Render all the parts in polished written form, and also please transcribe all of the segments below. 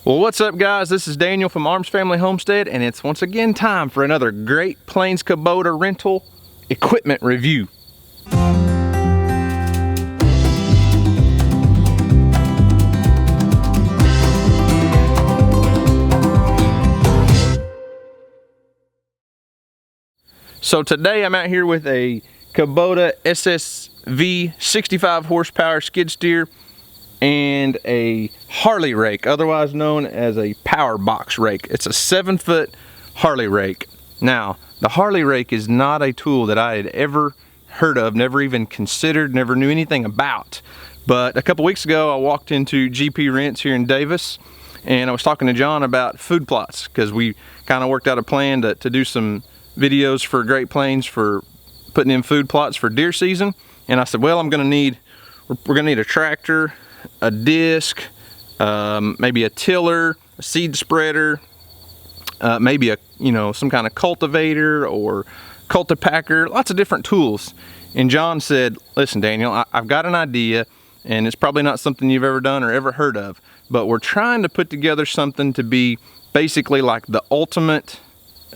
Well, what's up guys? This is Daniel from Arms Family Homestead, and it's once again time for another Great Plains Kubota rental equipment review. So today I'm out here with a Kubota SSV65 horsepower skid steer and a Harley Rake, otherwise known as a power box rake. It's a 7-foot Harley Rake. Now, the Harley Rake is not a tool that I had ever heard of, never even considered, never knew anything about. But a couple weeks ago, I walked into GP Rents here in Davis, and I was talking to John about food plots, because we kind of worked out a plan to do some videos for Great Plains for putting in food plots for deer season. And I said, well, we're gonna need a tractor, a disc, maybe a tiller, a seed spreader, maybe some kind of cultivator or cultipacker, lots of different tools. And John said, listen Daniel, I've got an idea, and it's probably not something you've ever done or ever heard of, but we're trying to put together something to be basically like the ultimate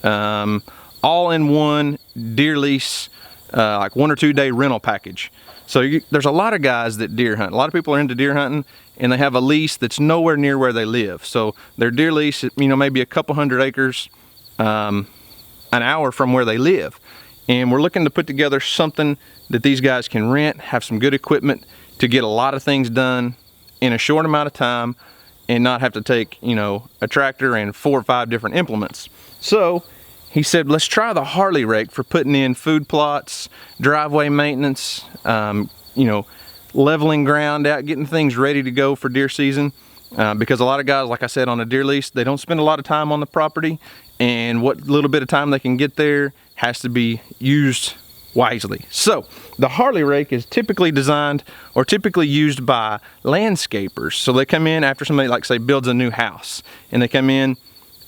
all-in-one deer lease, like 1 or 2 day rental package. So there's a lot of guys that deer hunt. A lot of people are into deer hunting, and they have a lease that's nowhere near where they live. So their deer lease, maybe a couple hundred acres an hour from where they live. And we're looking to put together something that these guys can rent, have some good equipment to get a lot of things done in a short amount of time and not have to take, a tractor and 4 or 5 different implements. So he said, let's try the Harley Rake for putting in food plots, driveway maintenance, leveling ground out, getting things ready to go for deer season. Because a lot of guys, like I said, on a deer lease, they don't spend a lot of time on the property, and what little bit of time they can get there has to be used wisely. So the Harley Rake is typically designed or typically used by landscapers. So they come in after somebody, like say, builds a new house, and they come in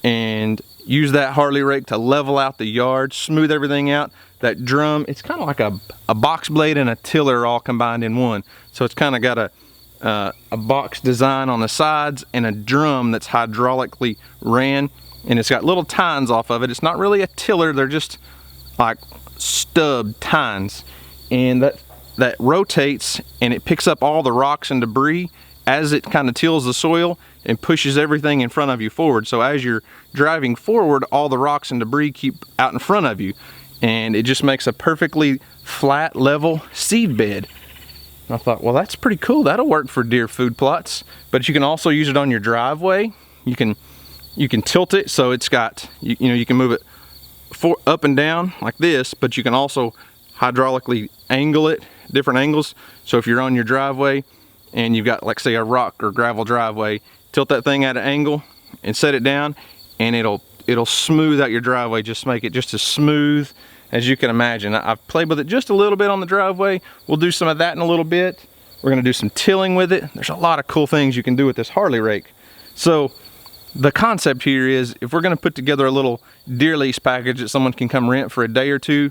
and use that Harley Rake to level out the yard, smooth everything out. That drum, it's kind of like a box blade and a tiller all combined in one. So it's kind of got a box design on the sides and a drum that's hydraulically ran, and it's got little tines off of it. It's not really a tiller, they're just like stub tines, and that rotates and it picks up all the rocks and debris as it kind of tills the soil and pushes everything in front of you forward. So as you're driving forward, all the rocks and debris keep out in front of you, and it just makes a perfectly flat, level seed bed. And I thought, well, that's pretty cool. That'll work for deer food plots. But you can also use it on your driveway. You can tilt it so it's got, you can move it up and down like this, but you can also hydraulically angle it, different angles. So if you're on your driveway and you've got, like say, a rock or gravel driveway, tilt that thing at an angle and set it down, and it'll smooth out your driveway, just make it just as smooth as you can imagine. I've played with it just a little bit on the driveway. We'll do some of that in a little bit. We're gonna do some tilling with it. There's a lot of cool things you can do with this Harley Rake. So the concept here is, if we're gonna put together a little deer lease package that someone can come rent for a day or two,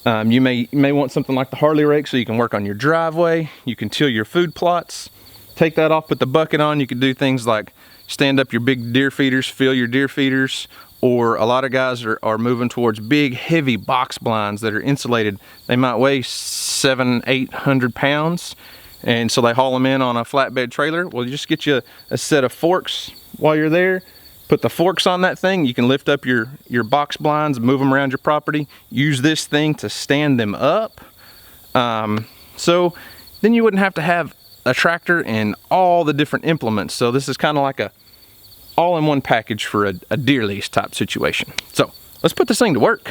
you may want something like the Harley Rake so you can work on your driveway, you can till your food plots, take that off, put the bucket on. You can do things like stand up your big deer feeders, fill your deer feeders, or a lot of guys are moving towards big, heavy box blinds that are insulated. They might weigh 700-800 pounds, and so they haul them in on a flatbed trailer. Well, you just get you a set of forks while you're there, put the forks on that thing. You can lift up your box blinds, move them around your property, use this thing to stand them up. So then you wouldn't have to have a tractor and all the different implements. So this is kind of like a all-in-one package for a deer lease type situation. So let's put this thing to work.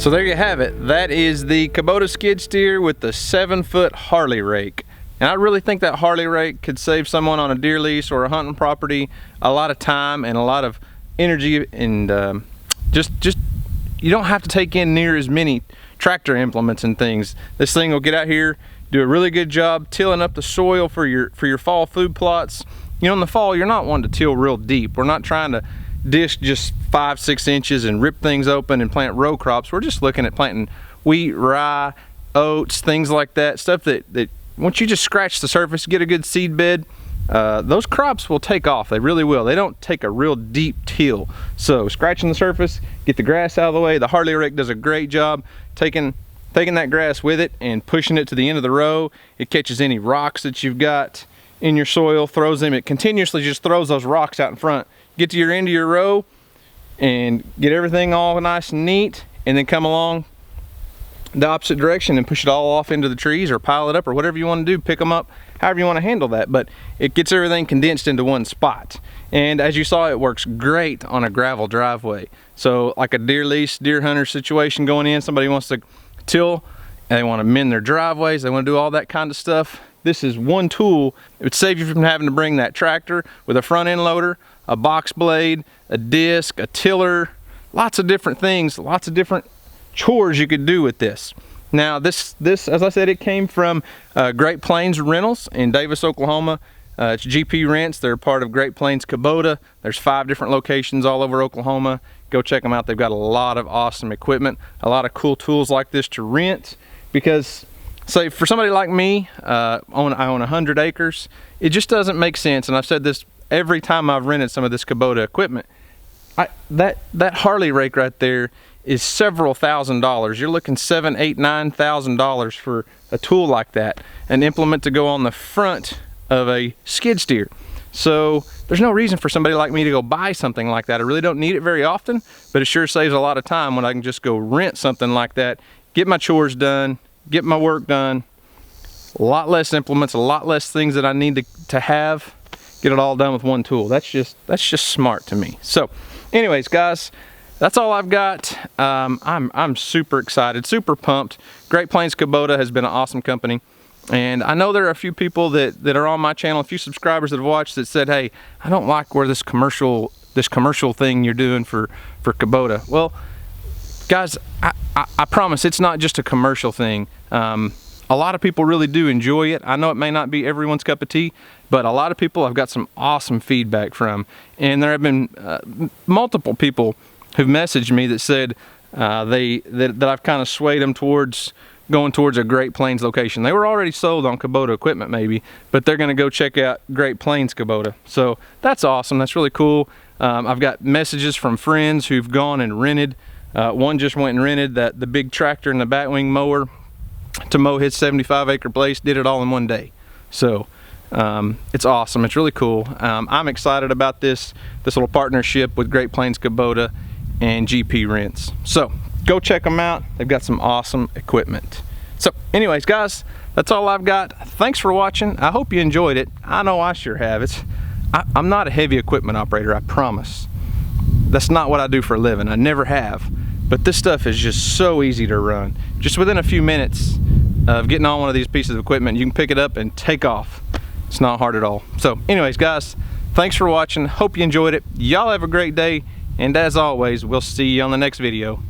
So there you have it. That is the Kubota skid steer with the 7-foot Harley Rake. And I really think that Harley Rake could save someone on a deer lease or a hunting property a lot of time and a lot of energy, and just you don't have to take in near as many tractor implements and things. This thing will get out here, do a really good job tilling up the soil for your fall food plots. You know, in the fall, you're not wanting to till real deep. We're not trying to disc just 5-6 inches and rip things open and plant row crops. We're just looking at planting wheat, rye, oats, things like that, stuff that once you just scratch the surface, get a good seed bed, those crops will take off. They really will. They don't take a real deep till. So scratching the surface, get the grass out of the way. The Harley Rake does a great job taking that grass with it and pushing it to the end of the row. It catches any rocks that you've got in your soil, throws them. It continuously just throws those rocks out in front. Get to your end of your row and get everything all nice and neat, and then come along the opposite direction and push it all off into the trees, or pile it up, or whatever you want to do. Pick them up however you want to handle that, but it gets everything condensed into one spot. And as you saw, it works great on a gravel driveway. So like a deer lease, deer hunter situation going in, somebody wants to till and they want to mend their driveways, they want to do all that kind of stuff, this is one tool. It would save you from having to bring that tractor with a front end loader, a box blade, a disc, a tiller, lots of different things, lots of different chores you could do with this. Now this as I said, it came from Great Plains Rentals in Davis, Oklahoma. It's GP Rents. They're part of Great Plains Kubota. There's 5 different locations all over Oklahoma. Go check them out. They've got a lot of awesome equipment, a lot of cool tools like this to rent, because say for somebody like me, I own 100 acres, it just doesn't make sense. And I've said this every time I've rented some of this Kubota equipment. That Harley Rake right there is several $1,000s. You're looking $7,000, $8,000, $9,000 for a tool like that, an implement to go on the front of a skid steer. So there's no reason for somebody like me to go buy something like that. I really don't need it very often, but it sure saves a lot of time when I can just go rent something like that, get my chores done, get my work done. A lot less implements, a lot less things that I need to have, get it all done with one tool. That's just smart to me. So anyways, guys, that's all I've got. I'm super excited, super pumped. Great Plains Kubota has been an awesome company. And I know there are a few people that are on my channel, a few subscribers that have watched, that said, hey, I don't like where this commercial thing you're doing for Kubota. Well, guys, I promise it's not just a commercial thing. A lot of people really do enjoy it. I know it may not be everyone's cup of tea, but a lot of people I've got some awesome feedback from. And there have been multiple people who've messaged me that said that I've kind of swayed them towards going towards a Great Plains location. They were already sold on Kubota equipment maybe, but they're gonna go check out Great Plains Kubota. So that's awesome, that's really cool. I've got messages from friends who've gone and rented. One just went and rented the big tractor and the batwing mower to mow his 75-acre place, did it all in one day. So it's awesome, it's really cool. I'm excited about this little partnership with Great Plains Kubota and GP Rents. So go check them out. They've got some awesome equipment. So anyways, guys, that's all I've got. Thanks for watching. I hope you enjoyed it. I know I sure have. I'm not a heavy equipment operator, I promise. That's not what I do for a living. I never have. But this stuff is just so easy to run. Just within a few minutes of getting on one of these pieces of equipment, you can pick it up and take off. It's not hard at all. So anyways, guys, thanks for watching. Hope you enjoyed it. Y'all have a great day. And as always, we'll see you on the next video.